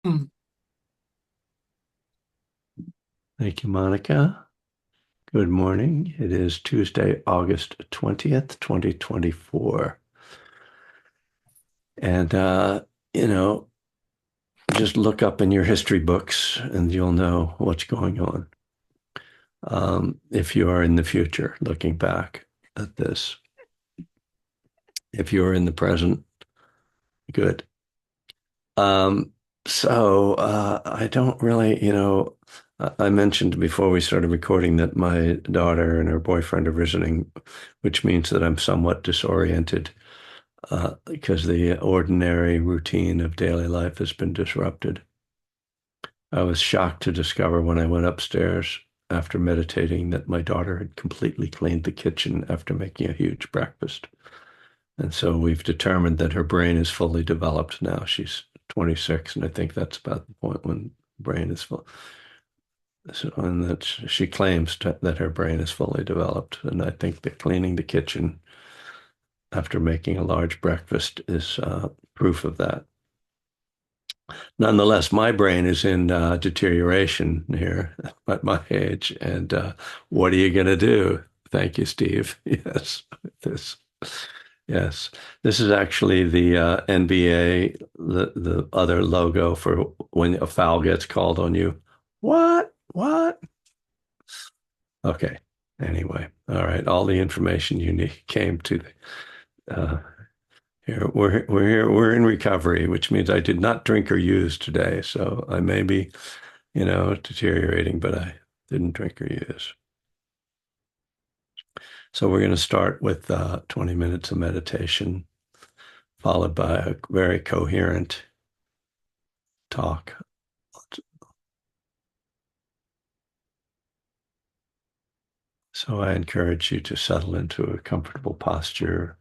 Thank you, Monica. Good morning. It is Tuesday, August 20th, 2024. And, you know, just look up in your history books and you'll know what's going on. If you are in the future looking back at this, if you're in the present, good. Um, I don't really, I mentioned before we started recording that my daughter and her boyfriend are visiting, which means that I'm somewhat disoriented because the ordinary routine of daily life has been disrupted. I was shocked to discover when I went upstairs after meditating that my daughter had completely cleaned the kitchen after making a huge breakfast. And so we've determined that her brain is fully developed now. She's 26, and I think that's about the point when brain is full. So, and that she claims that her brain is fully developed. And I think that cleaning the kitchen after making a large breakfast is proof of that. Nonetheless, my brain is in deterioration here at my age. And what are you going to do? Thank you, Steve. Yes, this. Yes, this is actually the NBA, the other logo for when a foul gets called on you. What? What? Okay. Anyway, all right. All the information you need came to here. We're here. We're in recovery, which means I did not drink or use today. So I may be, deteriorating, but I didn't drink or use. So we're going to start with 20 minutes of meditation, followed by a very coherent talk. So I encourage you to settle into a comfortable posture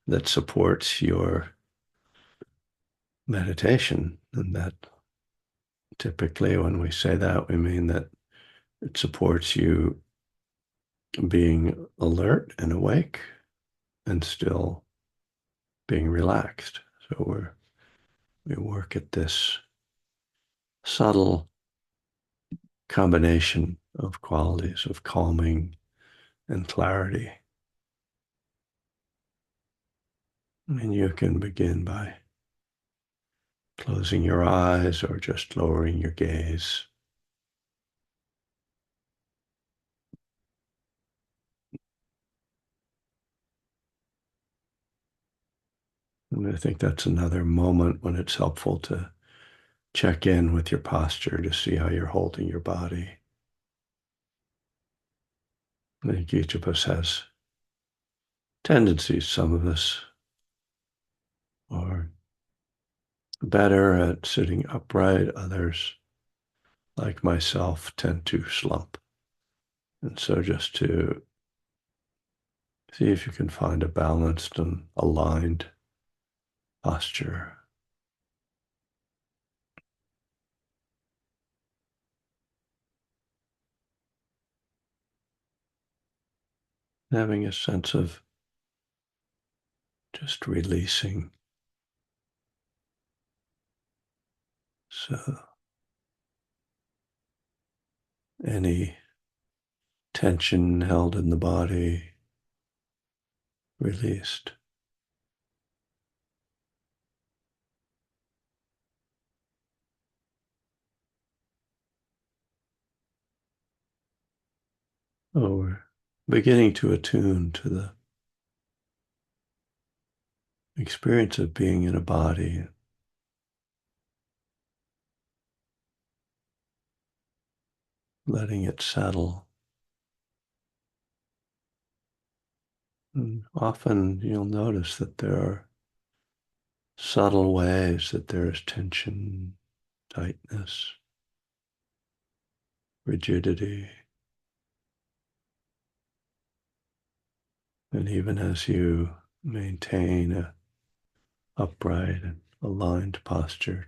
that supports your meditation. And that typically, when we say that, we mean that it supports you being alert and awake and still being relaxed. So we work at this subtle combination of qualities of calming and clarity. And you can begin by closing your eyes or just lowering your gaze. And I think that's another moment when it's helpful to check in with your posture to see how you're holding your body. I think each of us has tendencies. Some of us are better at sitting upright. Others, like myself, tend to slump. And so just to see if you can find a balanced and aligned posture. Having a sense of just releasing. So any tension held in the body released. Oh, we're beginning to attune to the experience of being in a body, letting it settle. And often you'll notice that there are subtle ways that there is tension, tightness, rigidity. And even as you maintain a upright and aligned posture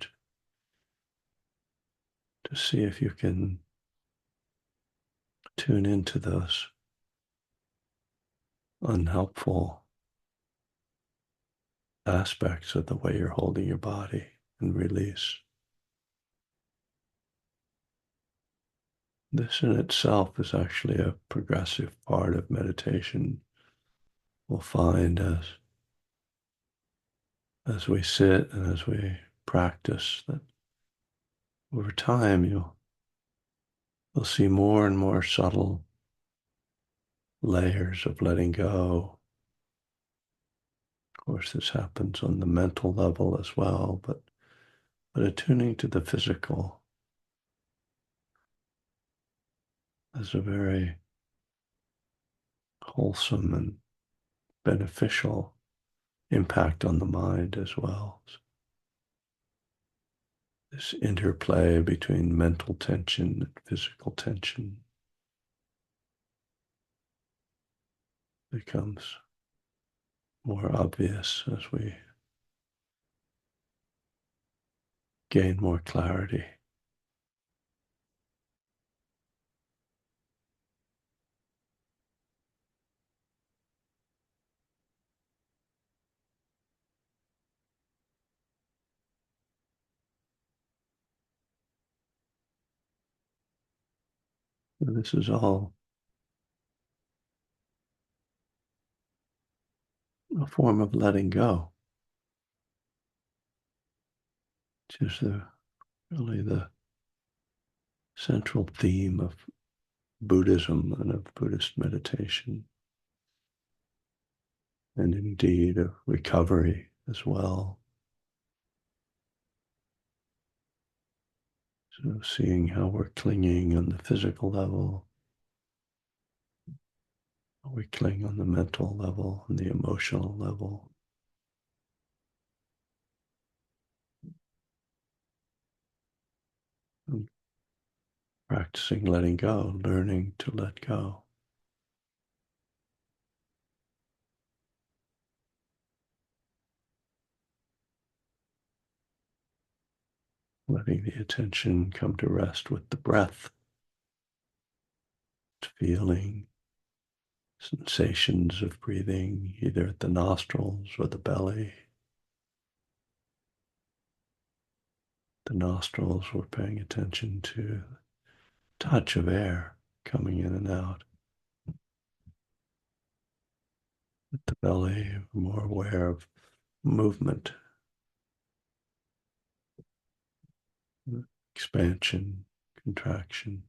to see if you can tune into those unhelpful aspects of the way you're holding your body and release. This in itself is actually a progressive part of meditation. We'll find as we sit and as we practice that over time you'll see more and more subtle layers of letting go. Of course, this happens on the mental level as well, but attuning to the physical has a very wholesome and beneficial impact on the mind as well. So this interplay between mental tension and physical tension becomes more obvious as we gain more clarity. And this is all a form of letting go, which is really the central theme of Buddhism and of Buddhist meditation, and indeed of recovery as well. So seeing how we're clinging on the physical level, how we cling on the mental level, and the emotional level. And practicing letting go, learning to let go. Letting the attention come to rest with the breath, feeling sensations of breathing either at the nostrils or the belly. The nostrils, we're paying attention to touch of air coming in and out. At the belly, we're more aware of movement, expansion, contraction.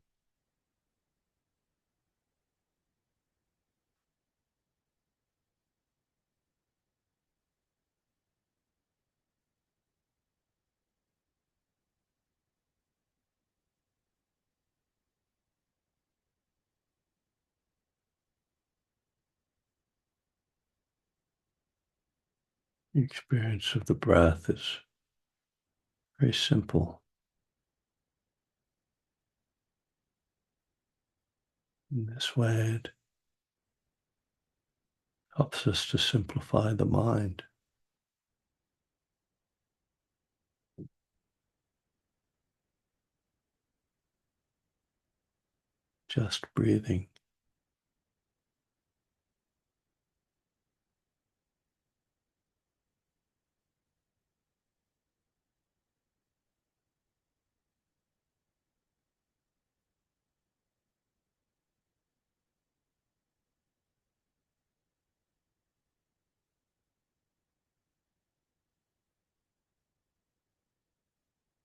The experience of the breath is very simple. In this way, it helps us to simplify the mind. Just breathing.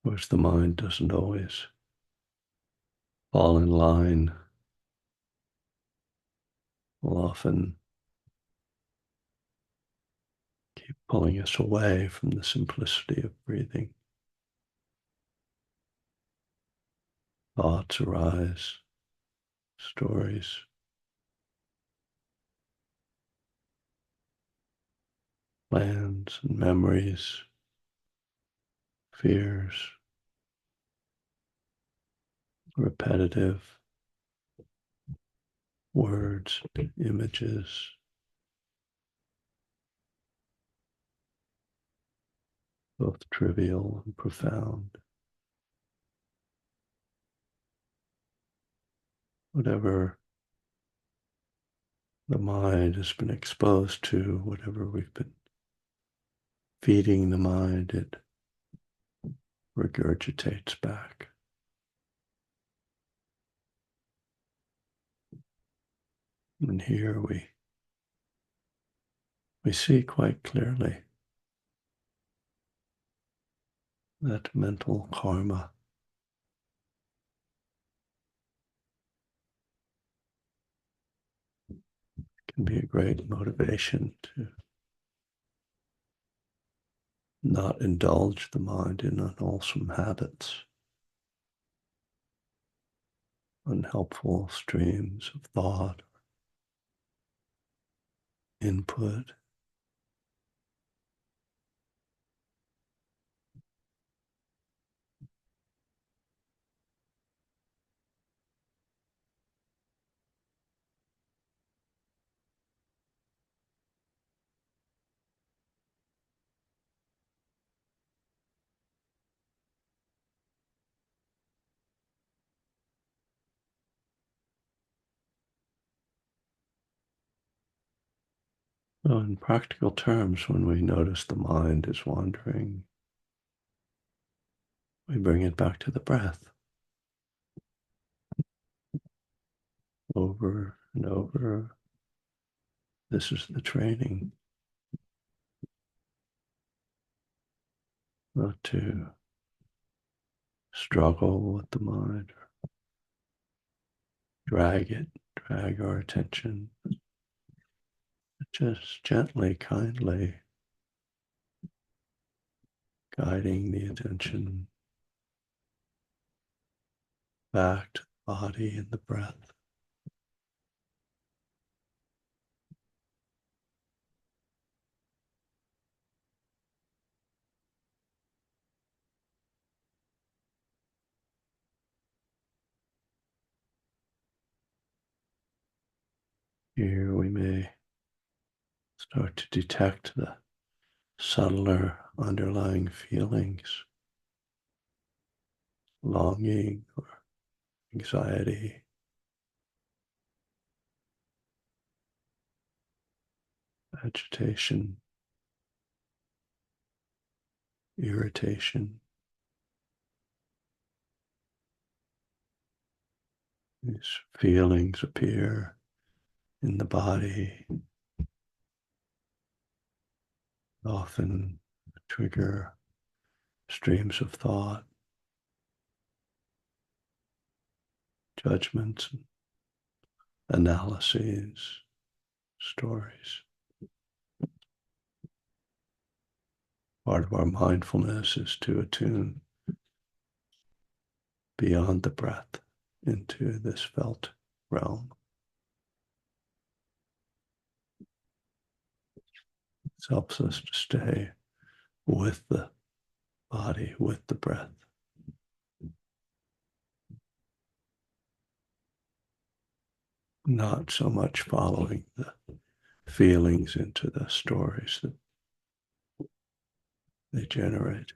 Of course, the mind doesn't always fall in line. Will often keep pulling us away from the simplicity of breathing. Thoughts arise, stories, plans and memories, fears, repetitive words, images, both trivial and profound. Whatever the mind has been exposed to, whatever we've been feeding the mind, it regurgitates back. And here we see quite clearly that mental karma can be a great motivation to not indulge the mind in unwholesome habits, unhelpful streams of thought, input. So in practical terms, when we notice the mind is wandering, we bring it back to the breath over and over. This is the training, not to struggle with the mind, drag it, drag our attention, just gently, kindly guiding the attention back to the body and the breath. Here we may start to detect the subtler underlying feelings, longing or anxiety, agitation, irritation. These feelings appear in the body, often trigger streams of thought, judgments, analyses, stories. Part of our mindfulness is to attune beyond the breath into this felt realm. This helps us to stay with the body, with the breath, not so much following the feelings into the stories that they generate.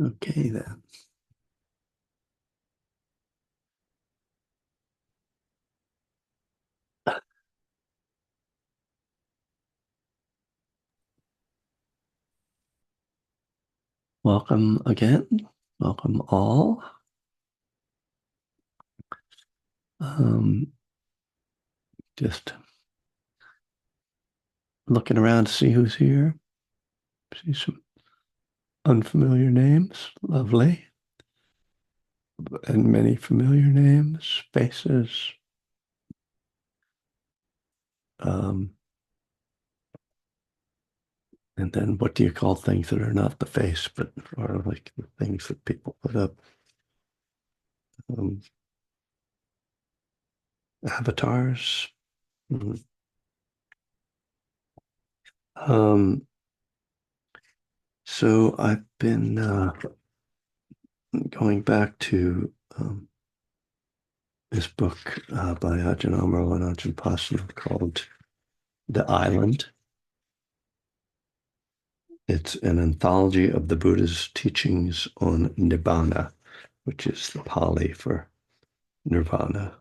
Okay, then. Welcome again. Welcome all. Um, just looking around to see who's here. See some unfamiliar names. Lovely. And many familiar names, faces. Um, and then what do you call things that are not the face, but are like the things that people put up? Um, avatars. Mhm. Um, so I've been going back to this book by Ajahn Amaro and Ajahn Pasanno called The Island. It's an anthology of the Buddha's teachings on Nibbana, which is the Pali for nirvana.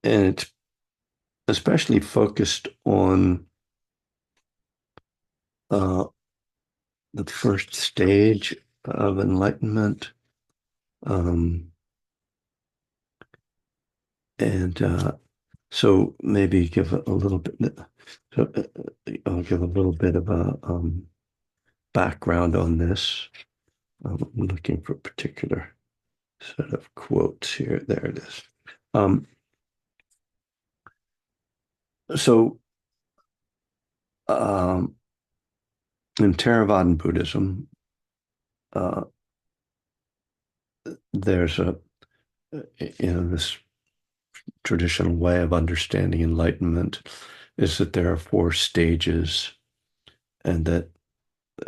And it's especially focused on uh, the first stage of enlightenment. Um, and so maybe give a little bit, so I'll give a little bit of a background on this. I'm looking for a particular set of quotes here. There it is. Um, so um, in Theravadan Buddhism, uh, there's this traditional way of understanding enlightenment is that there are four stages, and that,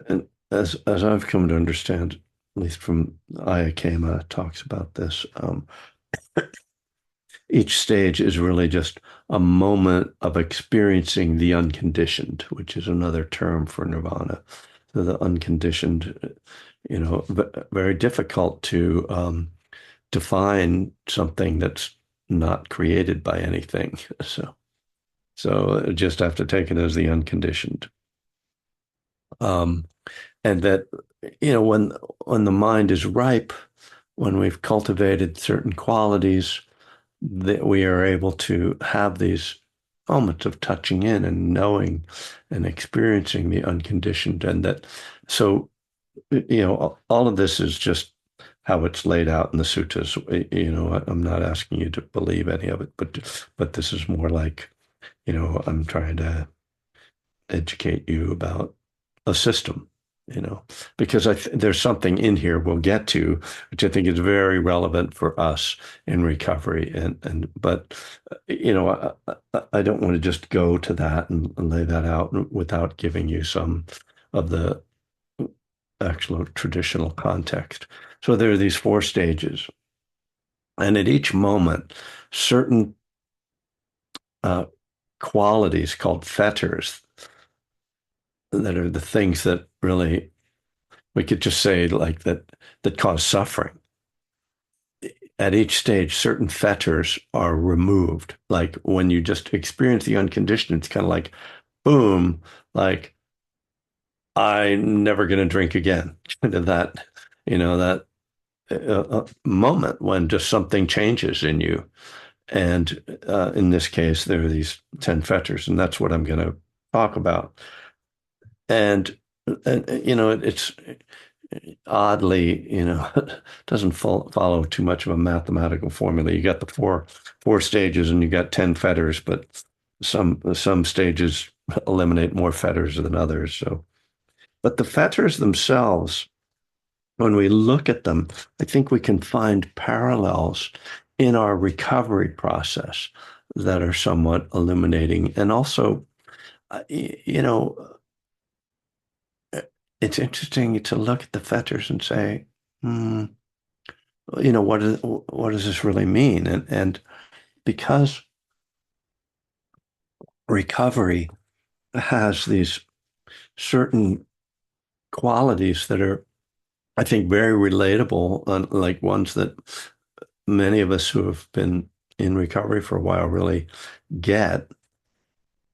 and as I've come to understand, at least from Ayakema talks about this, each stage is really just a moment of experiencing the unconditioned, which is another term for nirvana. So the unconditioned, very difficult to define something that's not created by anything. So just have to take it as the unconditioned. Um, and that, when the mind is ripe, when we've cultivated certain qualities, that we are able to have these moments of touching in and knowing and experiencing the unconditioned. And that, so, all of this is just how it's laid out in the suttas. I'm not asking you to believe any of it, but this is more like, I'm trying to educate you about a system, you know, because there's something in here we'll get to, which I think is very relevant for us in recovery. But I don't want to just go to that and lay that out without giving you some of the actual traditional context. So there are these four stages, and at each moment, certain uh, qualities called fetters that are the things that really we could just say like that cause suffering. At each stage, certain fetters are removed. Like when you just experience the unconditioned, it's kind of like boom, like I'm never going to drink again. Kind of that, that moment when just something changes in you. And in this case, there are these 10 fetters, and that's what I'm going to talk about. And, it's oddly, doesn't follow too much of a mathematical formula. You got the four stages, and you got 10 fetters, but some stages eliminate more fetters than others. So, but the fetters themselves, when we look at them, I think we can find parallels in our recovery process that are somewhat illuminating. And also, you know, it's interesting to look at the fetters and say, hmm, what does this really mean? And because recovery has these certain qualities that are I think very relatable, like ones that many of us who have been in recovery for a while really get.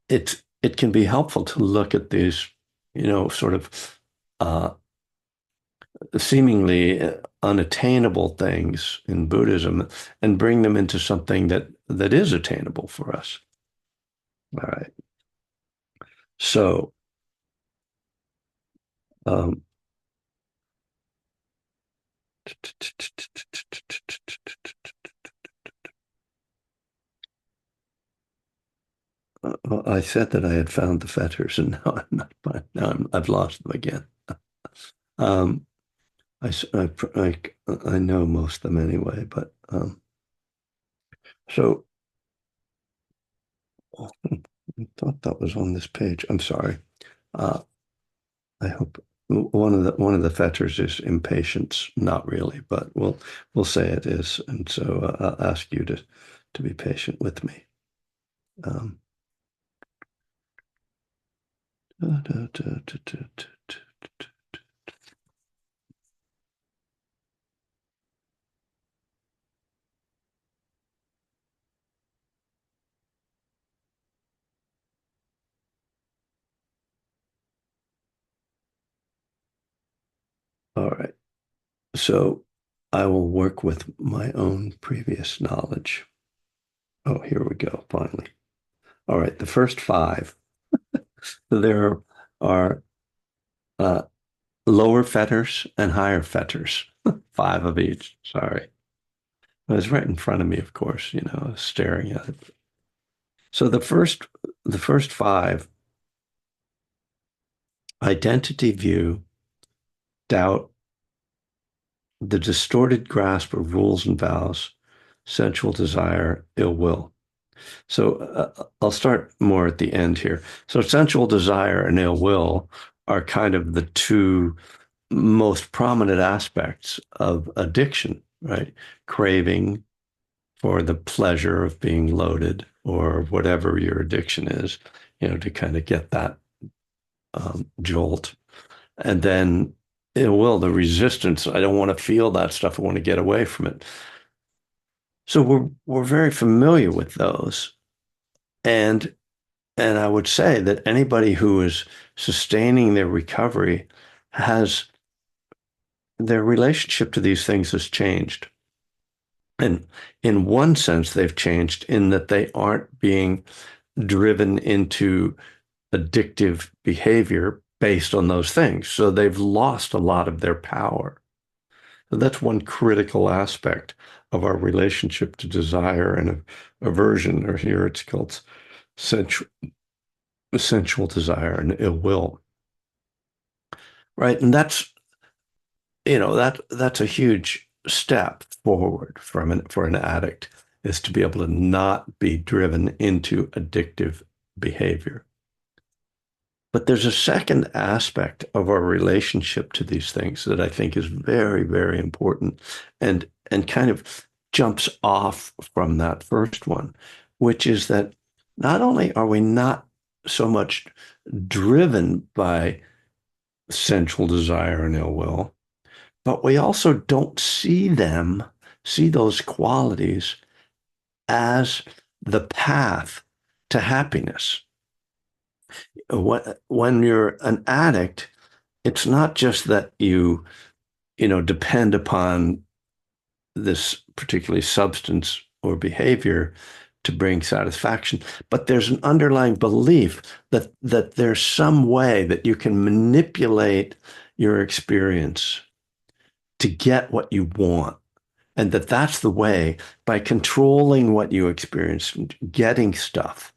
It can be helpful to look at these, sort of uh, seemingly unattainable things in Buddhism and bring them into something that is attainable for us. All right. So um, I said that I had found the fetters, and now I'm not. Now I've lost them again. Um, I know most of them anyway, but so I thought that was on this page. I'm sorry. Uh, I hope one of the fetters is impatience. Not really, but we'll say it is, and so I'll ask you to be patient with me. Um, da, da, da, da, da, da, da. All right. So I will work with my own previous knowledge. Oh, here we go, finally. All right, the first five. There are uh, lower fetters and higher fetters, five of each. Sorry. It was right in front of me, of course, staring at it. So the first five, identity view, doubt, the distorted grasp of rules and vows, sensual desire, ill will. So I'll start more at the end here. So sensual desire and ill will are kind of the two most prominent aspects of addiction, right? Craving for the pleasure of being loaded or whatever your addiction is, to kind of get that jolt. And then ill will, the resistance. I don't want to feel that stuff. I want to get away from it. So we're very familiar with those. And And I would say that anybody who is sustaining their recovery has their relationship to these things has changed. And in one sense, they've changed in that they aren't being driven into addictive behavior based on those things. So they've lost a lot of their power. So that's one critical aspect of our relationship to desire and aversion, or here it's called sensual, sensual desire and ill will. Right. And that's a huge step forward for an addict is to be able to not be driven into addictive behavior. But there's a second aspect of our relationship to these things that I think is very, very important and kind of jumps off from that first one, which is that not only are we not so much driven by sensual desire and ill will, but we also don't see those qualities as the path to happiness. When you're an addict, it's not just that you depend upon this particularly substance or behavior to bring satisfaction, but there's an underlying belief that there's some way that you can manipulate your experience to get what you want. And that's the way by controlling what you experience, getting stuff,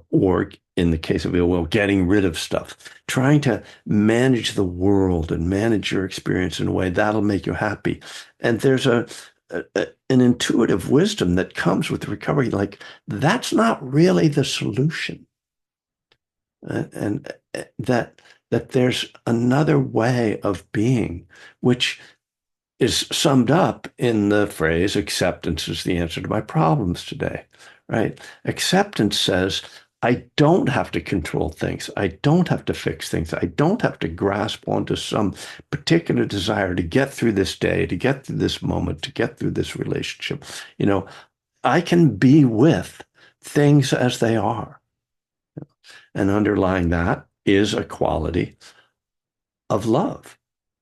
or in the case of ill will, getting rid of stuff, trying to manage the world and manage your experience in a way that'll make you happy. And there's an intuitive wisdom that comes with recovery. Like that's not really the solution. And that there's another way of being, which is summed up in the phrase acceptance is the answer to my problems today, right? Acceptance says, I don't have to control things. I don't have to fix things. I don't have to grasp onto some particular desire to get through this day, to get through this moment, to get through this relationship. You know, I can be with things as they are. And underlying that is a quality of love.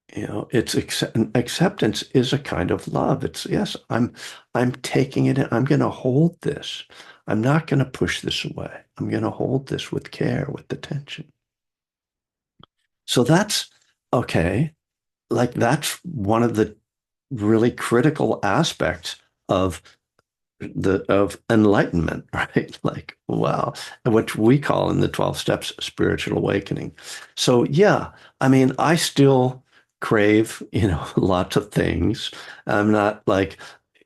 It's acceptance is a kind of love. It's yes, I'm taking it in. I'm going to hold this. I'm not going to push this away. I'm going to hold this with care, with attention. So that's okay. Like that's one of the really critical aspects of the of enlightenment, right? Like, wow, which we call in the 12 steps spiritual awakening. So yeah, I mean, I still crave, lots of things. I'm not like,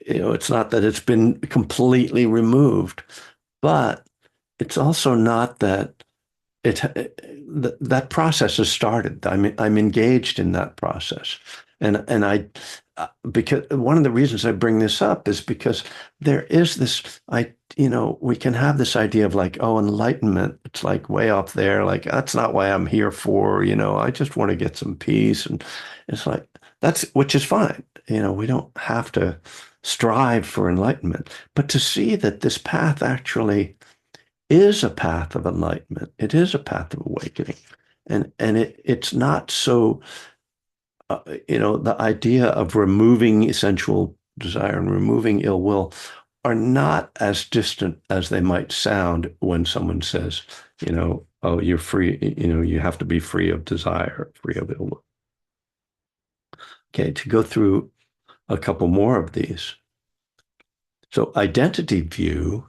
it's not that it's been completely removed, but it's also not that that process has started. I'm engaged in that process, and I because one of the reasons I bring this up is because there is this we can have this idea of like, oh, enlightenment, it's like way up there, like that's not why I'm here for, I just want to get some peace, and it's like that's which is fine. We don't have to strive for enlightenment, but to see that this path actually is a path of enlightenment. It is a path of awakening. And it's not so, the idea of removing sensual desire and removing ill will are not as distant as they might sound when someone says, oh, you're free, you have to be free of desire, free of ill will. Okay, to go through a couple more of these. So identity view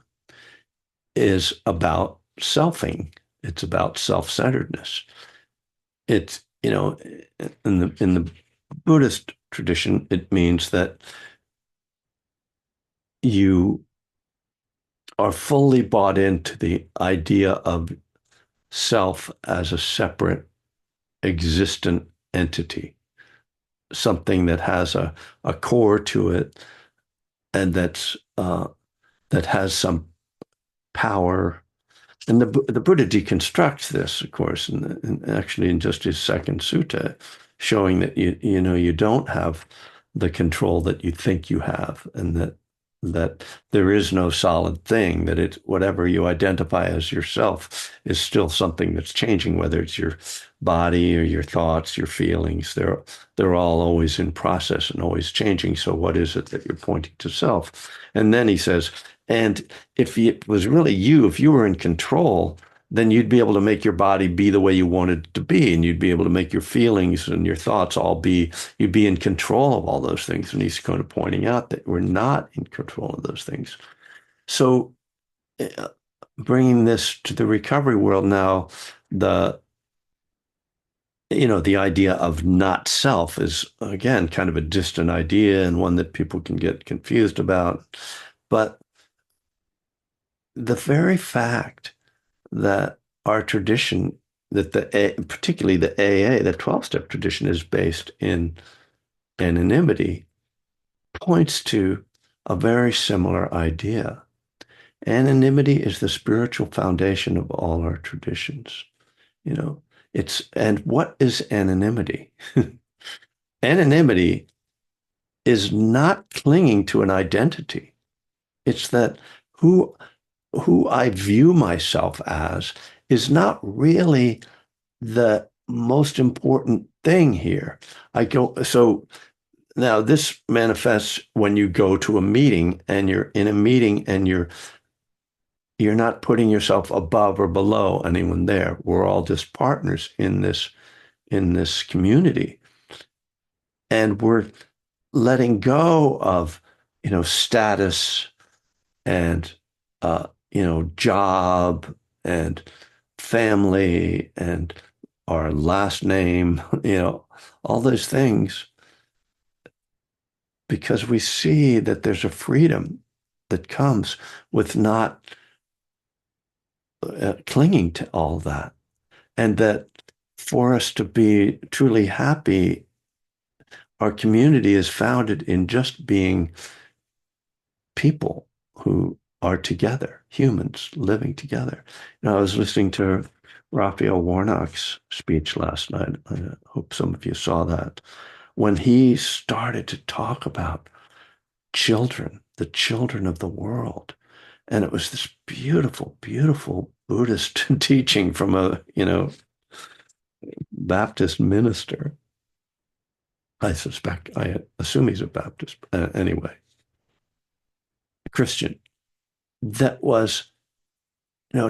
is about selfing. It's about self-centeredness. It's, in the Buddhist tradition, it means that you are fully bought into the idea of self as a separate existent entity, something that has a core to it and that has some power. And the Buddha deconstructs this, of course, and actually in just his second sutta, showing that you don't have the control that you think you have, and that there is no solid thing, that it's whatever you identify as yourself is still something that's changing, whether it's your body or your thoughts, your feelings. They're all always in process and always changing. So what is it that you're pointing to self? And then he says, and if it was really you, if you were in control, then you'd be able to make your body be the way you wanted it to be, and you'd be able to make your feelings and your thoughts you'd be in control of all those things. And he's kind of pointing out that we're not in control of those things. So bringing this to the recovery world now, the the idea of not self is again kind of a distant idea and one that people can get confused about. But the very fact that our tradition, that particularly the AA, the 12-step tradition, is based in anonymity, points to a very similar idea. Anonymity is the spiritual foundation of all our traditions. You know, and what is anonymity? Anonymity is not clinging to an identity. It's that who who I view myself as is not really the most important thing here. So now this manifests when you go to a meeting and you're in a meeting and you're not putting yourself above or below anyone there. We're all just partners in this community. And we're letting go of, status and job and family and our last name, all those things, because we see that there's a freedom that comes with not clinging to all that. And that for us to be truly happy, our community is founded in just being people who are together, humans living together. I was listening to Raphael Warnock's speech last night. I hope some of you saw that. When he started to talk about children, the children of the world, and it was this beautiful, beautiful Buddhist teaching from a, Baptist minister. I assume he's a Baptist. Anyway, a Christian that was,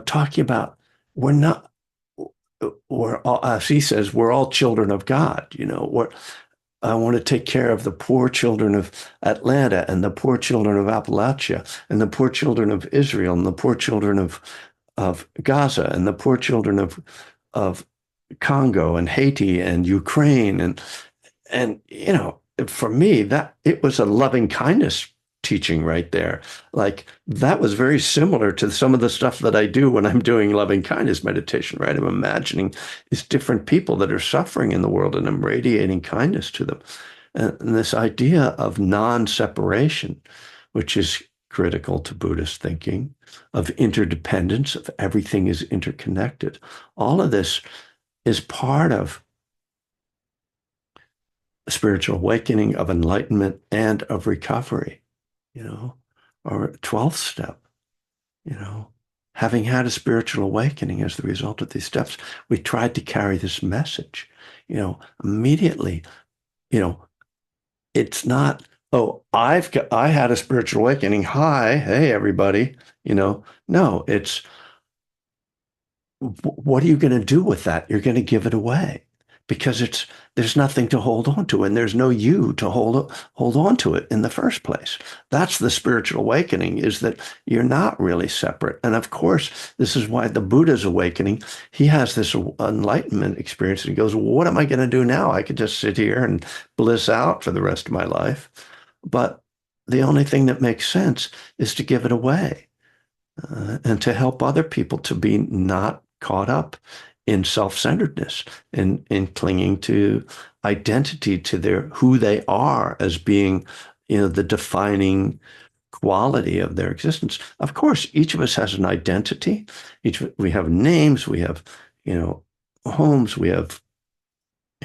talking about we're not, we're all, as he says, we're all children of God. I want to take care of the poor children of Atlanta and the poor children of Appalachia and the poor children of Israel and the poor children of Gaza and the poor children of Congo and Haiti and Ukraine and for me that it was a loving kindness teaching right there. Like that was very similar to some of the stuff that I do when I'm doing loving kindness meditation, right? I'm imagining these different people that are suffering in the world and I'm radiating kindness to them. And this idea of non-separation, which is critical to Buddhist thinking, of interdependence, of everything is interconnected. All of this is part of spiritual awakening, of enlightenment, and of recovery, or 12th step, you know. Having had a spiritual awakening as the result of these steps, we tried to carry this message, immediately, you know, it's not, oh, I had a spiritual awakening. Hi, hey, everybody, no, it's what are you going to do with that? You're going to give it away because there's nothing to hold on to, and there's no you to hold on to it in the first place. That's the spiritual awakening, is that you're not really separate. And of course, this is why the Buddha's awakening, he has this enlightenment experience, and he goes, well, what am I going to do now? I could just sit here and bliss out for the rest of my life. But the only thing that makes sense is to give it away, and to help other people to be not caught up in self-centeredness and in clinging to identity, to who they are as being, the defining quality of their existence. Of course, each of us has an identity. We have names, we have, homes, we have,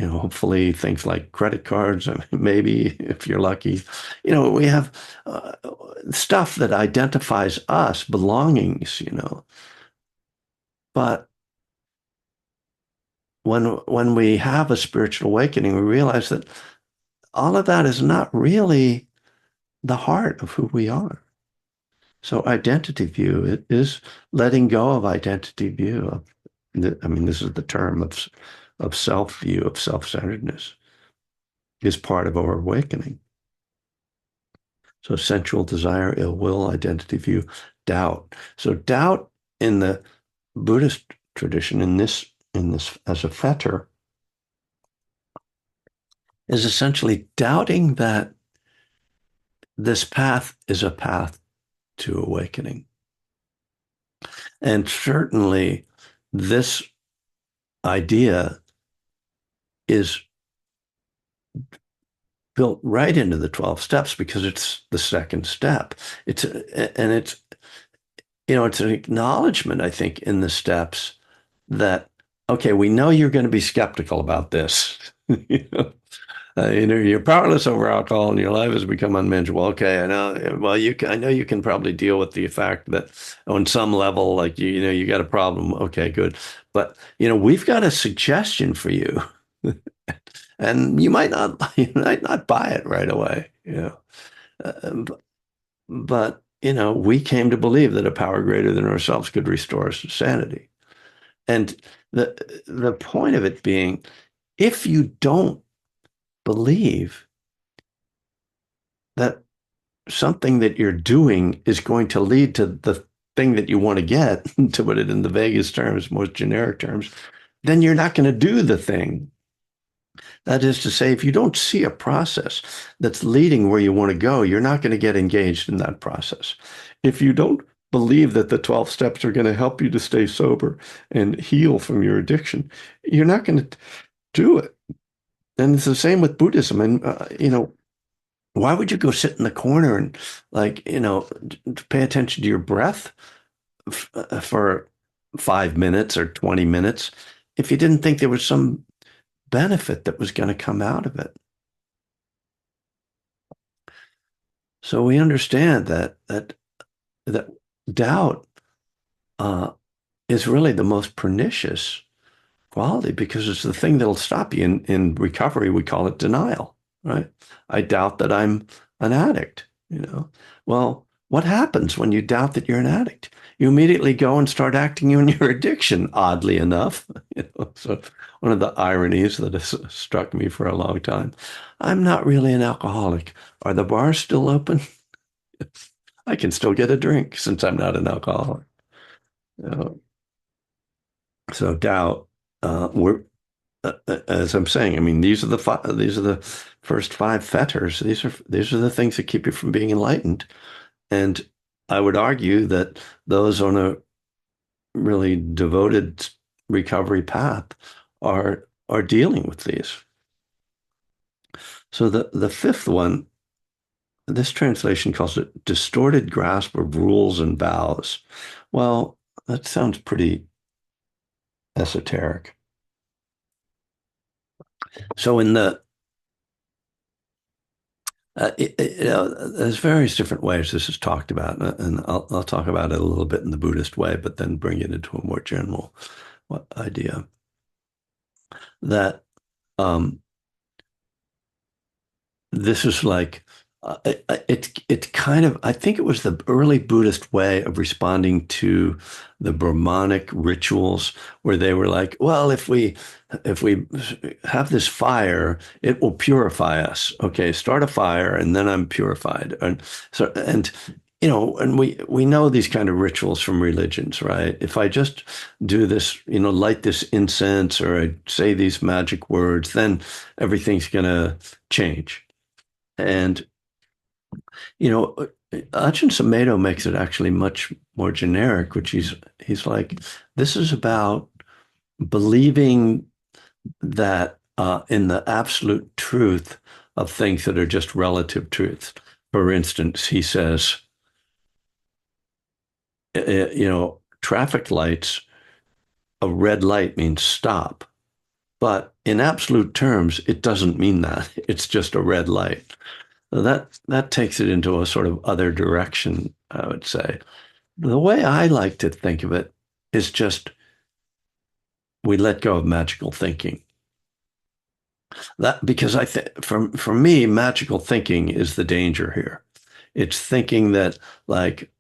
hopefully things like credit cards, maybe if you're lucky, we have stuff that identifies us, belongings, But when we have a spiritual awakening, we realize that all of that is not really the heart of who we are. So identity view, it is letting go of identity view. This is the term of self view, of self-centeredness, is part of our awakening. So sensual desire, ill will, identity view, doubt. So doubt in the Buddhist tradition, in this as a fetter, is essentially doubting that this path is a path to awakening. And certainly this idea is built right into the 12 steps because it's the second step. It's an acknowledgement, I think, in the steps that, okay, we know you're going to be skeptical about this. You're powerless over alcohol and your life has become unmanageable. Okay, I know. Well, I know you can probably deal with the fact that on some level, like you got a problem. Okay, good. But we've got a suggestion for you, and you might not buy it right away. But we came to believe that a power greater than ourselves could restore us to sanity. And the point of it being, if you don't believe that something that you're doing is going to lead to the thing that you want to get, to put it in the vaguest terms, most generic terms, then you're not going to do the thing. That is to say, if you don't see a process that's leading where you want to go, you're not going to get engaged in that process. If you don't believe that the 12 steps are going to help you to stay sober and heal from your addiction, you're not going to do it. And it's the same with Buddhism. And, why would you go sit in the corner and like, pay attention to your breath for 5 minutes or 20 minutes if you didn't think there was some benefit that was going to come out of it? So we understand that doubt uh, is really the most pernicious quality because it's the thing that'll stop you. In recovery, we call it denial, right? I doubt that I'm an addict. Well, what happens when you doubt that you're an addict? You immediately go and start acting on your addiction, oddly enough. So one of the ironies that has struck me for a long time, I'm not really an alcoholic. Are the bars still open? I can still get a drink since I'm not an alcoholic. Uh, so doubt, we're as I'm saying, I mean, these are the first five fetters. These are the things that keep you from being enlightened. And I would argue that those on a really devoted recovery path are dealing with these. So the fifth one, this translation calls it distorted grasp of rules and vows. Well, that sounds pretty esoteric. So in the there's various different ways this is talked about, and I'll talk about it a little bit in the Buddhist way, but then bring it into a more general idea that um, this is like it's kind of I think it was the early Buddhist way of responding to the Brahmanic rituals where they were like, well, if we have this fire, it will purify us. Okay, start a fire and then I'm purified. And we know these kind of rituals from religions, right? If I just do this, light this incense or I say these magic words, then everything's gonna change. And, Ajahn Sumedho makes it actually much more generic, which he's like, this is about believing that in the absolute truth of things that are just relative truths. For instance, he says, traffic lights, a red light means stop. But in absolute terms, it doesn't mean that. It's just a red light. So that takes it into a sort of other direction, I would say. The way I like to think of it is just we let go of magical thinking. That because I think for me, magical thinking is the danger here. It's thinking that like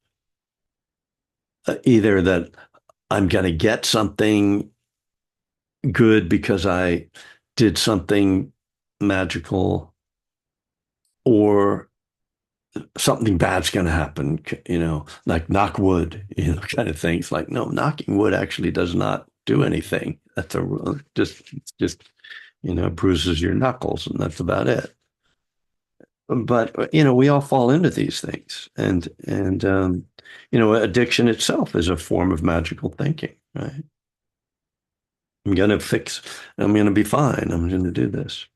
either that I'm going to get something good because I did something magical, or something bad's going to happen, like knock wood, kind of things. Like, no, knocking wood actually does not do anything. That's just, bruises your knuckles, and that's about it. But, we all fall into these things. And addiction itself is a form of magical thinking, right? I'm going to fix, I'm going to be fine. I'm going to do this.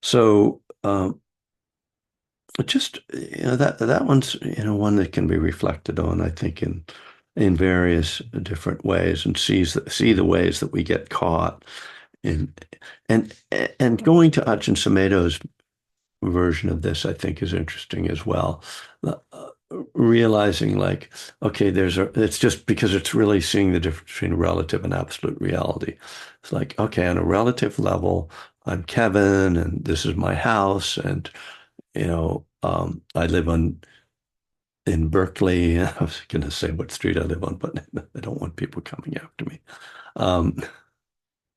So, but just that one's one that can be reflected on, I think, in various different ways, and see the ways that we get caught in and going to Ajahn Sumedho's version of this, I think, is interesting as well. Realizing like, okay, it's just because it's really seeing the difference between relative and absolute reality. It's like, okay, on a relative level, I'm Kevin, and this is my house, and I live in Berkeley. I was going to say what street I live on, but I don't want people coming after me. Um,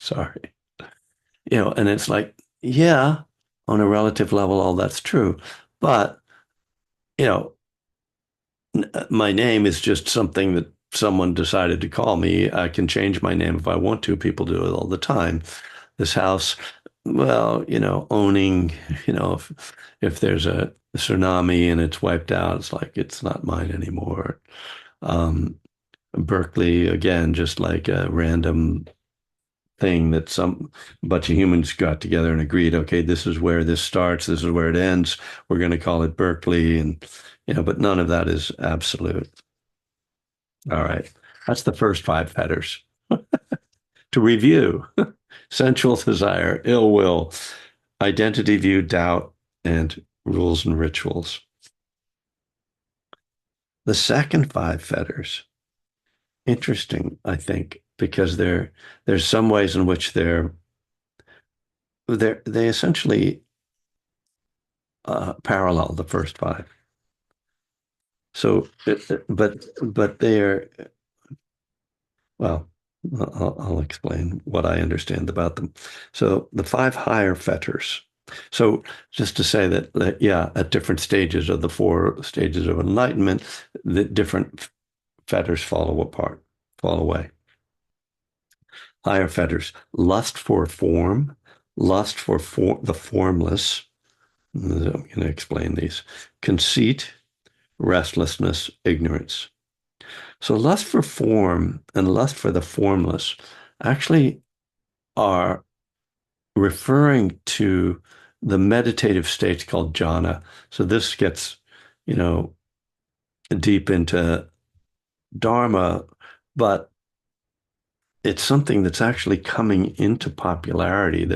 sorry. And it's like, yeah, on a relative level, all that's true. But, you know, my name is just something that someone decided to call me. I can change my name if I want to. People do it all the time. This house, well, owning, if there's a tsunami and it's wiped out, it's like it's not mine anymore. Um, Berkeley, again, just like a random thing that some bunch of humans got together and agreed, okay, this is where this starts, this is where it ends. We're going to call it Berkeley, and but none of that is absolute. All right, that's the first five fetters. To review: sensual desire, ill will, identity view, doubt, and rules and rituals. The second five fetters, interesting, I think, because there's some ways in which they essentially parallel the first five. So, but they're well. I'll explain what I understand about them. So the five higher fetters. So just to say that yeah, at different stages of the four stages of enlightenment, the different fetters fall away. Higher fetters: lust for form, lust for the formless. I'm going to explain these: conceit, restlessness, ignorance. So lust for form and lust for the formless actually are referring to the meditative states called jhana. So this gets, you know, deep into Dharma, but it's something that's actually coming into popularity.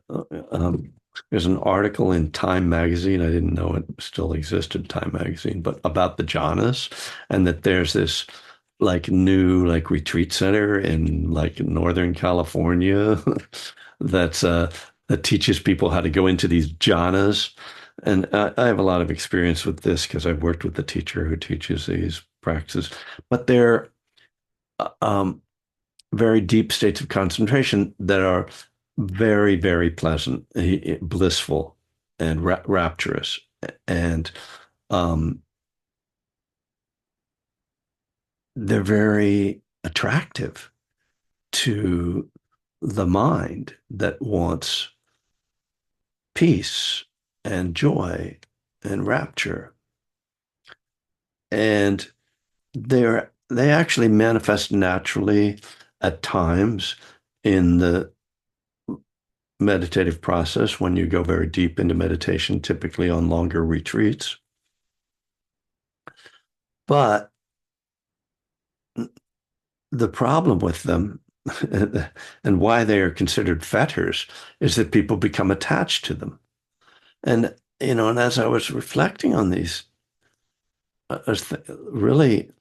Uh, um, there's an article in Time magazine. I didn't know it still existed, Time magazine, but about the jhanas, and that there's this like new like retreat center in like Northern California that's that teaches people how to go into these jhanas. And I have a lot of experience with this because I've worked with the teacher who teaches these practices, but they're um, very deep states of concentration that are very, very pleasant, blissful, and rapturous. And um, they're very attractive to the mind that wants peace and joy and rapture. And they actually manifest naturally at times in the meditative process when you go very deep into meditation, typically on longer retreats. But the problem with them and why they are considered fetters is that people become attached to them. And, and as I was reflecting on these, I was really,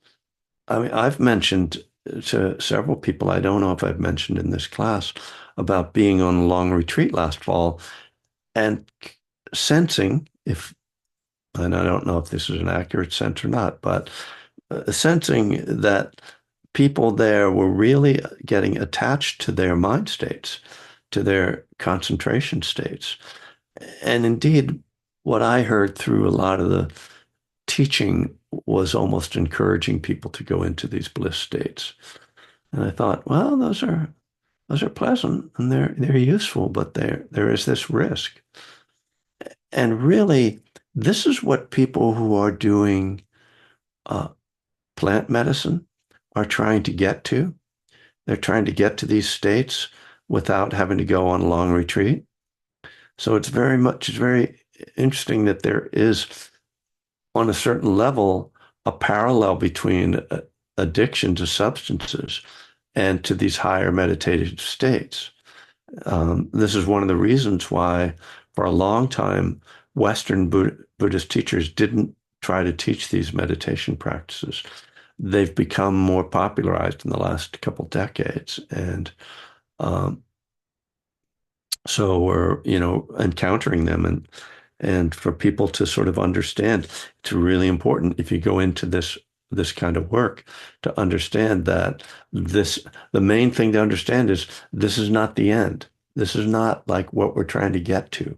I mean, I've mentioned to several people, I don't know if I've mentioned in this class, about being on a long retreat last fall and sensing if, and I don't know if this is an accurate sense or not, but sensing that people there were really getting attached to their mind states, to their concentration states. And indeed, what I heard through a lot of the teaching was almost encouraging people to go into these bliss states. And I thought, well, those are pleasant and they're useful, but there is this risk. And really, this is what people who are doing uh, plant medicine are trying to get to. They're trying to get to these states without having to go on a long retreat. So it's very interesting that there is, on a certain level, a parallel between addiction to substances and to these higher meditative states. This is one of the reasons why, for a long time, Western Buddhist teachers didn't try to teach these meditation practices. They've become more popularized in the last couple decades, and um, so we're encountering them, and for people to sort of understand, it's really important if you go into this kind of work to understand that the main thing to understand is this is not the end. This is not like what we're trying to get to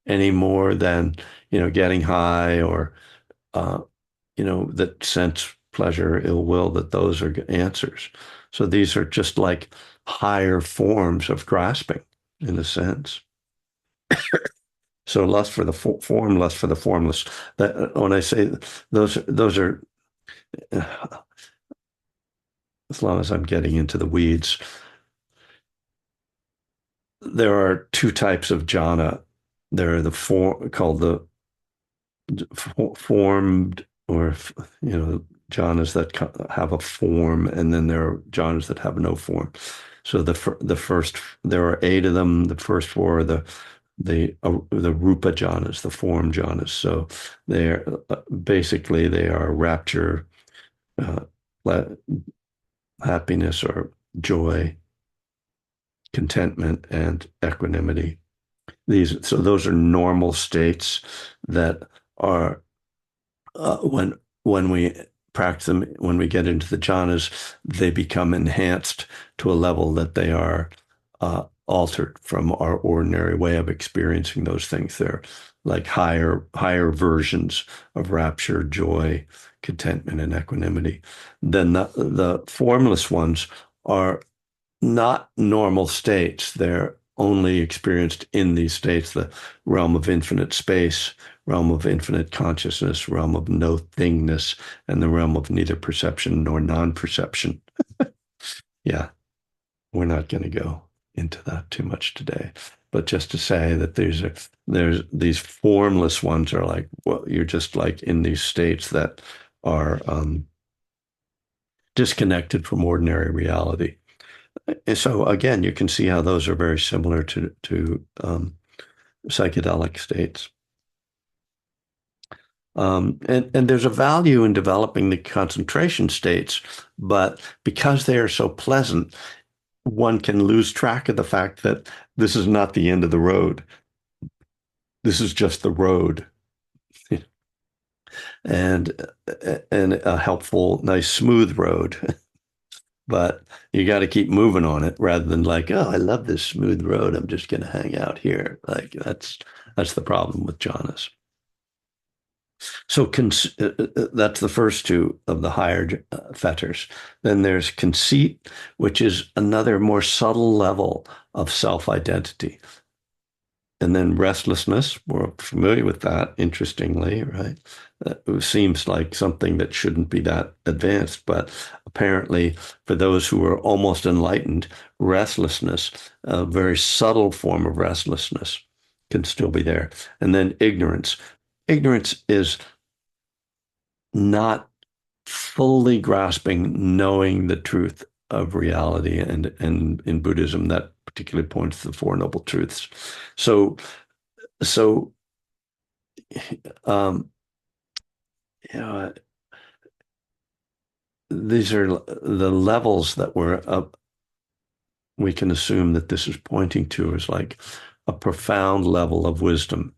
any more than, getting high or, uh, that sense, pleasure, ill will, that those are answers. So these are just like higher forms of grasping in a sense. So lust for the form, lust for the formless. That when I say those are, as long as I'm getting into the weeds, there are two types of jhana. There are the form called the formed, or jhanas that have a form, and then there are jhanas that have no form. So the first, there are eight of them. The first four are the rupa jhanas, the form jhanas. So they're basically they are rapture, uh, happiness or joy, contentment, and equanimity. So those are normal states that are when we practice them, when we get into the jhanas, they become enhanced to a level that they are altered from our ordinary way of experiencing those things. They're like higher versions of rapture, joy, contentment, and equanimity. Then the formless ones are not normal states. They're only experienced in these states, the realm of infinite space, realm of infinite consciousness, realm of no thingness, and the realm of neither perception nor non-perception. Yeah, we're not going to go into that too much today. But just to say that there's these formless ones are like, well, you're just like in these states that are disconnected from ordinary reality. And so again, you can see how those are very similar to psychedelic states. And there's a value in developing the concentration states, but because they are so pleasant, one can lose track of the fact that this is not the end of the road. This is just the road, and and a helpful, nice, smooth road. But you got to keep moving on it rather than like, oh, I love this smooth road. I'm just going to hang out here. Like that's the problem with jhanas. So that's the first two of the higher fetters. Then there's conceit, which is another more subtle level of self-identity. And then restlessness, we're familiar with that, interestingly, right? It seems like something that shouldn't be that advanced, but apparently for those who are almost enlightened, restlessness, a very subtle form of restlessness, can still be there. And then ignorance. Ignorance is not fully grasping, knowing the truth of reality, and in Buddhism that particularly points to the Four Noble Truths. So so um, you know, these are the levels that we're up. We can assume that this is pointing to is like a profound level of wisdom.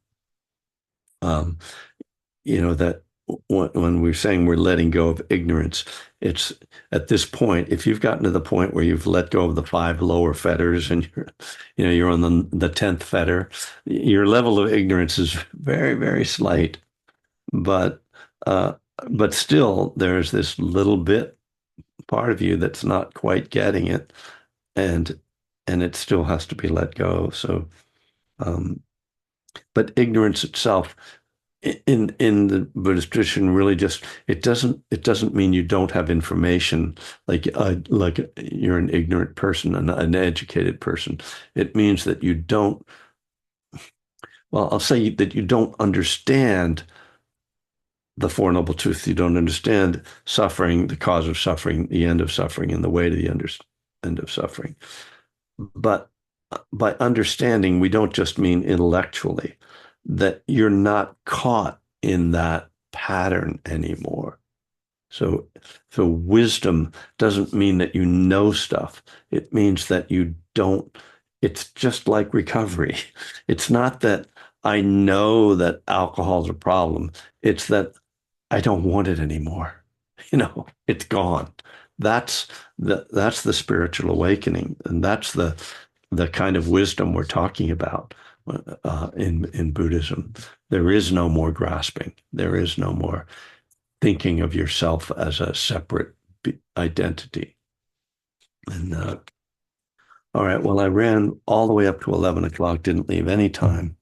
Um, that when we're saying we're letting go of ignorance, it's at this point, if you've gotten to the point where you've let go of the five lower fetters and you're on the 10th fetter, your level of ignorance is very, very slight, but uh, but still there's this little bit part of you that's not quite getting it, and it still has to be let go. So, um, but ignorance itself in the Buddhist tradition really just it doesn't mean you don't have information, like you're an ignorant person, an educated person. It means that you don't, well, I'll say that you don't understand the Four Noble Truths. You don't understand suffering, the cause of suffering, the end of suffering, and the way to the end of suffering. But by understanding, we don't just mean intellectually, that you're not caught in that pattern anymore. So, so wisdom doesn't mean that you know stuff. It means that you don't, it's just like recovery. It's not that I know that alcohol is a problem. It's that I don't want it anymore. It's gone. That's that's the spiritual awakening, and that's the kind of wisdom we're talking about in Buddhism. There is no more grasping. There is no more thinking of yourself as a separate identity. And all right, well, I ran all the way up to 11 o'clock, didn't leave any time.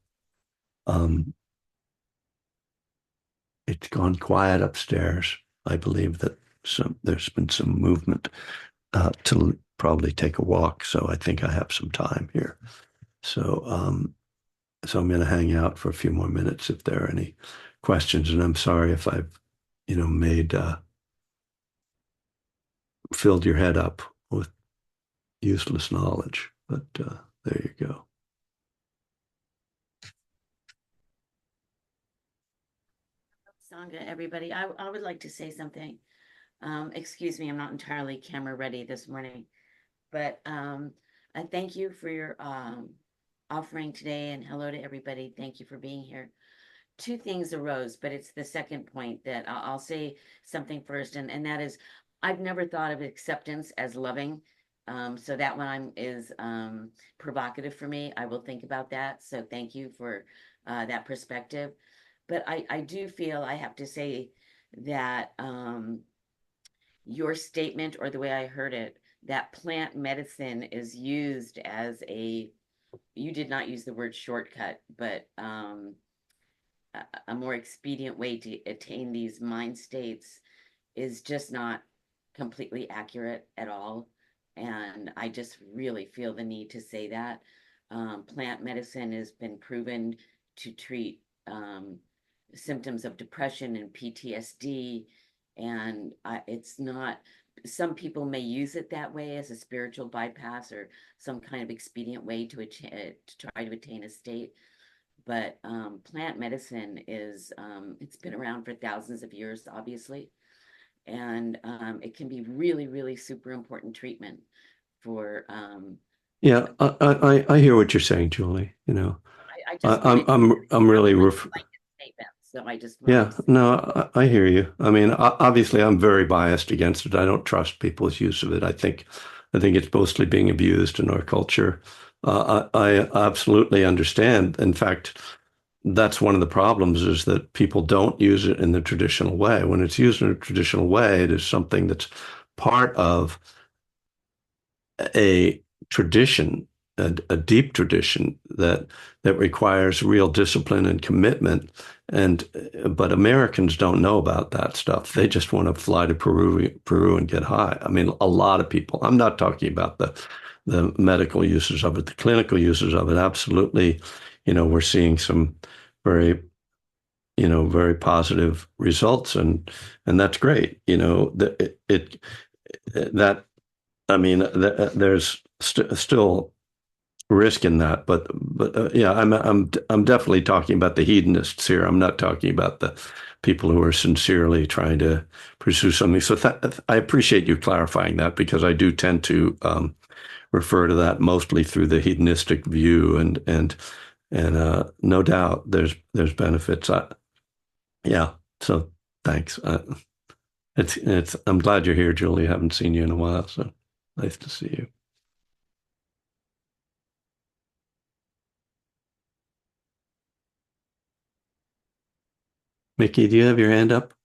Um, it's gone quiet upstairs. I believe that there's been some movement to probably take a walk, so I think I have some time here. So, so I'm going to hang out for a few more minutes if there are any questions. And I'm sorry if I've, made filled your head up with useless knowledge. But there you go. Sangha, everybody. I would like to say something. Excuse me, I'm not entirely camera ready this morning, but I thank you for your offering today, and hello to everybody. Thank you for being here. Two things arose, but it's the second point that I'll say something first, and that is I've never thought of acceptance as loving. So that one is provocative for me. I will think about that. So thank you for that perspective. But I do feel I have to say that your statement or the way I heard it, that plant medicine is used as you did not use the word shortcut, but a more expedient way to attain these mind states is just not completely accurate at all. And I just really feel the need to say that. Plant medicine has been proven to treat symptoms of depression and PTSD. And it's not, some people may use it that way as a spiritual bypass or some kind of expedient way to try to attain a state. But plant medicine it's been around for thousands of years, obviously, and it can be really, really super important treatment for. Yeah, I hear what you're saying, Julie. I just wanted to, I'm not really really ref like a statement, so I just wanted Yeah, to say, no, I hear you. I mean, obviously, I'm very biased against it. I don't trust people's use of it. I think it's mostly being abused in our culture. I absolutely understand. In fact, that's one of the problems is that people don't use it in the traditional way. When it's used in a traditional way, it is something that's part of a tradition, a deep tradition that requires real discipline and commitment. And but Americans don't know about that stuff. They just want to fly to Peru and get high. I mean, a lot of people. I'm not talking about the medical uses of it, the clinical uses of it. Absolutely, we're seeing some very very positive results, and that's great. That I mean, there's still risk in that, but yeah, I'm definitely talking about the hedonists here. I'm not talking about the people who are sincerely trying to pursue something. So I appreciate you clarifying that because I do tend to refer to that mostly through the hedonistic view, and no doubt there's benefits. Yeah, so thanks. It's I'm glad you're here, Julie. I haven't seen you in a while, so nice to see you. Mickey, do you have your hand up?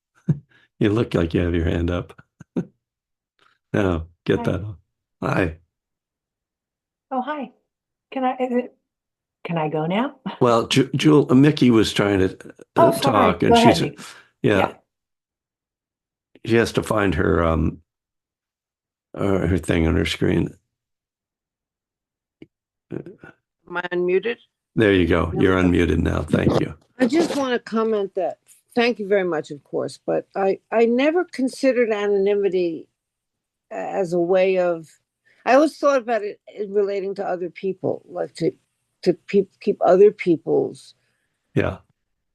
You look like you have your hand up. No, get Hi. that on. Hi. Oh, hi. Can I go now? Well, Mickey was trying to Oh, sorry. talk, and Go ahead, she's, Nikki. yeah, Yeah. she has to find her thing on her screen. Am I unmuted? There you go. No. You're unmuted now. Thank you. I just want to comment that thank you very much, of course, but I never considered anonymity as a way of. I always thought about it in relating to other people, like to keep other people's Yeah.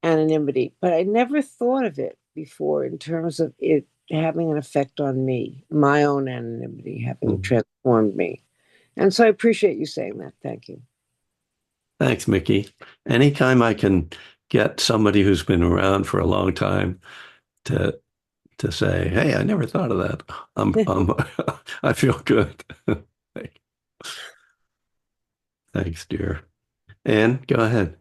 anonymity, but I never thought of it before in terms of it having an effect on me, my own anonymity having Mhm. transformed me. And so I appreciate you saying that. Thank you. Thanks, Mickey. Anytime I can get somebody who's been around for a long time to say, "Hey, I never thought of that," I'm I feel good. Thanks, dear. Anne, go ahead.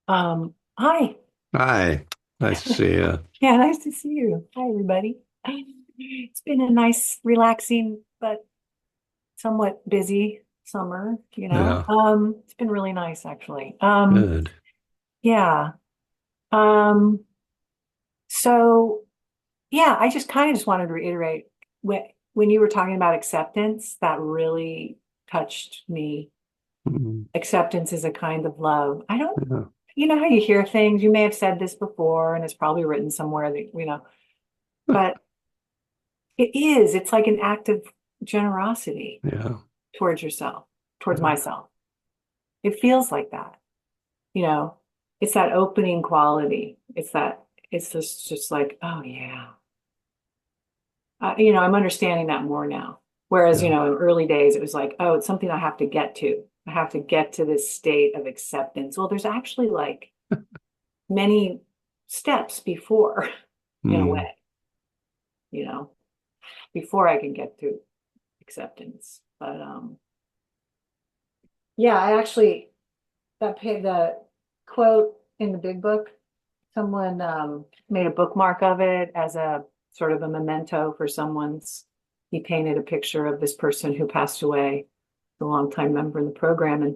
Hi. Hi. Nice to see you. Yeah, nice to see you. Hi, everybody. It's been a nice, relaxing, but somewhat busy summer, you know. Yeah, It's been really nice actually. good. Yeah. Um, so yeah, I just kind of just wanted to reiterate when you were talking about acceptance, that really touched me. Mm, Acceptance is a kind of love. I don't, yeah, you know how you hear things, you may have said this before and it's probably written somewhere that, but it's like an act of generosity yeah, towards yourself, towards yeah. myself. It feels like that, you know, it's that opening quality. It's just like, oh yeah. I'm understanding that more now. Whereas, Yeah. in early days, it was like, oh, it's something I have to get to. I have to get to this state of acceptance. Well, there's actually like many steps before, in a Mm. way, you know, before I can get to acceptance. But yeah, I actually the quote in the big book, someone made a bookmark of it as a sort of a memento for someone's. He painted a picture of this person who passed away, a longtime member in the program, and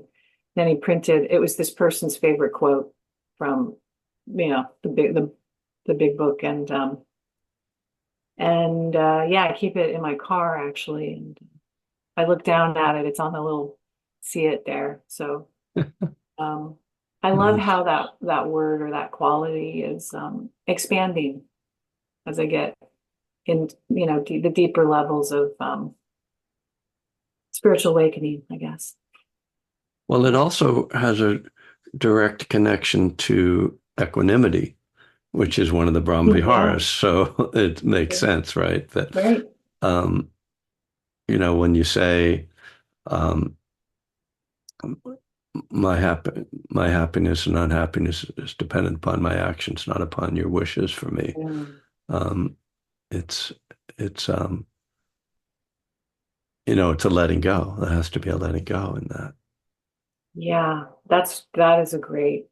then he printed. It was this person's favorite quote from, the big book, and yeah, I keep it in my car actually, and I look down at it. It's on the little see it there. So um, I love Nice. how that word or that quality is expanding as I get in, the deeper levels of spiritual awakening, I guess. Well, it also has a direct connection to equanimity, which is one of the Yeah, Brahmaviharas. So it makes sense, right? That, right. um, when you say, um, my happiness and unhappiness is dependent upon my actions, not upon your wishes for me. Mm. Um, it's, it's, it's a letting go. There has to be a letting go in that. Yeah, that is a great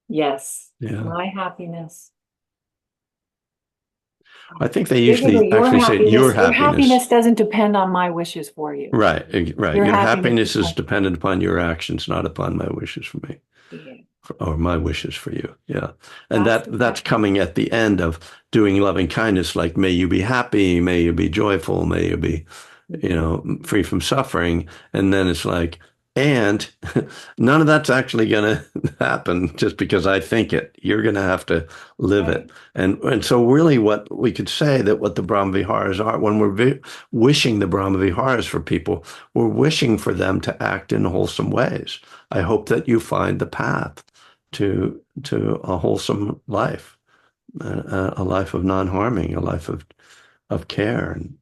yes. Yeah. My happiness. I think they usually Basically, actually say your your happiness. happiness doesn't depend on my wishes for you. Right, right. Your Your happiness happiness is depends. dependent upon your actions, not upon my wishes for me, Yeah, or my wishes for you. Yeah. And that's that's coming at the end of doing loving kindness, like may you be happy, may you be joyful, may you be, mhm. free from suffering. And then it's like, and none of that's actually going to happen just because I think it. You're going to have to live Right. it. And so really what we could say that what the Brahmaviharas are, when we're wishing the Brahmaviharas for people, we're wishing for them to act in wholesome ways. I hope that you find the path to a wholesome life, a life of non-harming, a life of care. And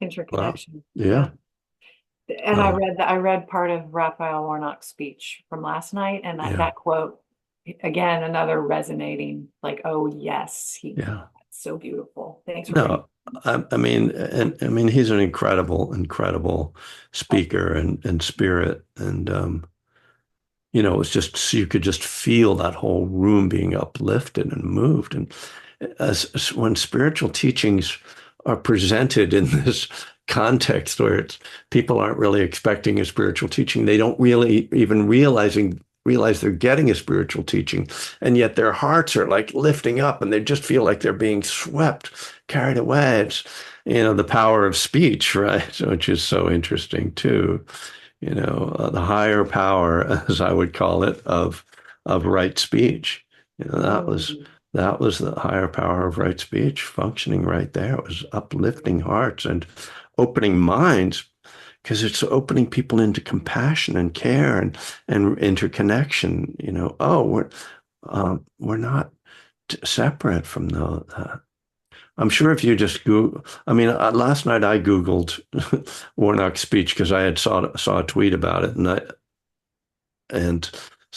well, Interconnection. yeah. Yeah. And Uh, I read part of Raphael Warnock's speech from last night, and yeah. that quote again, another resonating, like, oh yes, Yeah. that's so beautiful. Thanks for bringing No, I mean, and I mean, he's an incredible, incredible up. speaker and spirit. And, it's just, you could just feel that whole room being uplifted and moved. And as when spiritual teachings are presented in this context where people aren't really expecting a spiritual teaching, they don't really even realize they're getting a spiritual teaching, and yet their hearts are like lifting up and they just feel like they're being swept, carried away. It's, the power of speech, right? Which is so interesting too. The higher power, as I would call it, of right speech. That was Mm. the higher power of right speech functioning right there. It was uplifting hearts and opening minds, because it's opening people into compassion and care and interconnection. Oh, we're not separate from the. I'm sure if you just Google, I mean, last night I Googled Warnock's speech because I had saw a tweet about it, and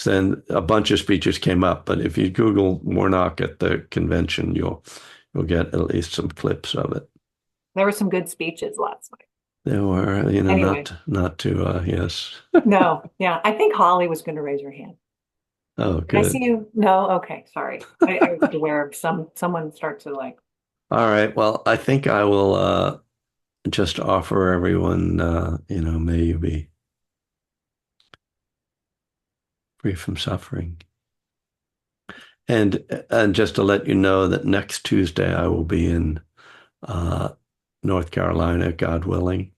then a bunch of speeches came up. But if you Google Warnock at the convention, you'll get at least some clips of it. There were some good speeches last night. There were, Anyway, not to, yes. no, yeah, I think Holly was going to raise her hand. Oh, Did I see good. you? No, okay, sorry. I was aware of someone start to like. All right. Well, I think I will just offer everyone, may you be free from suffering. And just to let you know that next Tuesday I will be in uh, North Carolina, God willing,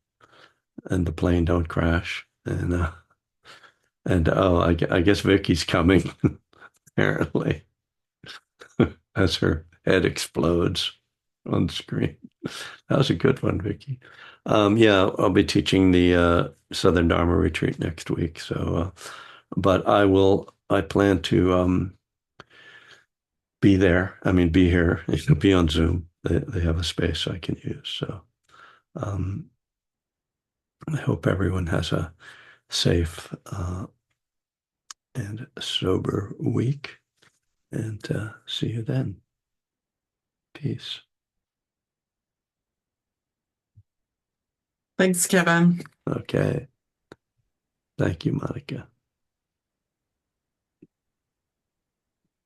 and the plane don't crash. And oh, I guess Vicky's coming apparently as her head explodes on screen. That was a good one, Vicky. Yeah, I'll be teaching the Southern Dharma retreat next week. So, but I plan to be there. I mean, be here, be on Zoom. They have a space I can use. So, um, I hope everyone has a safe and sober week. And see you then. Peace. Thanks, Kevin. Okay. Thank you, Monica.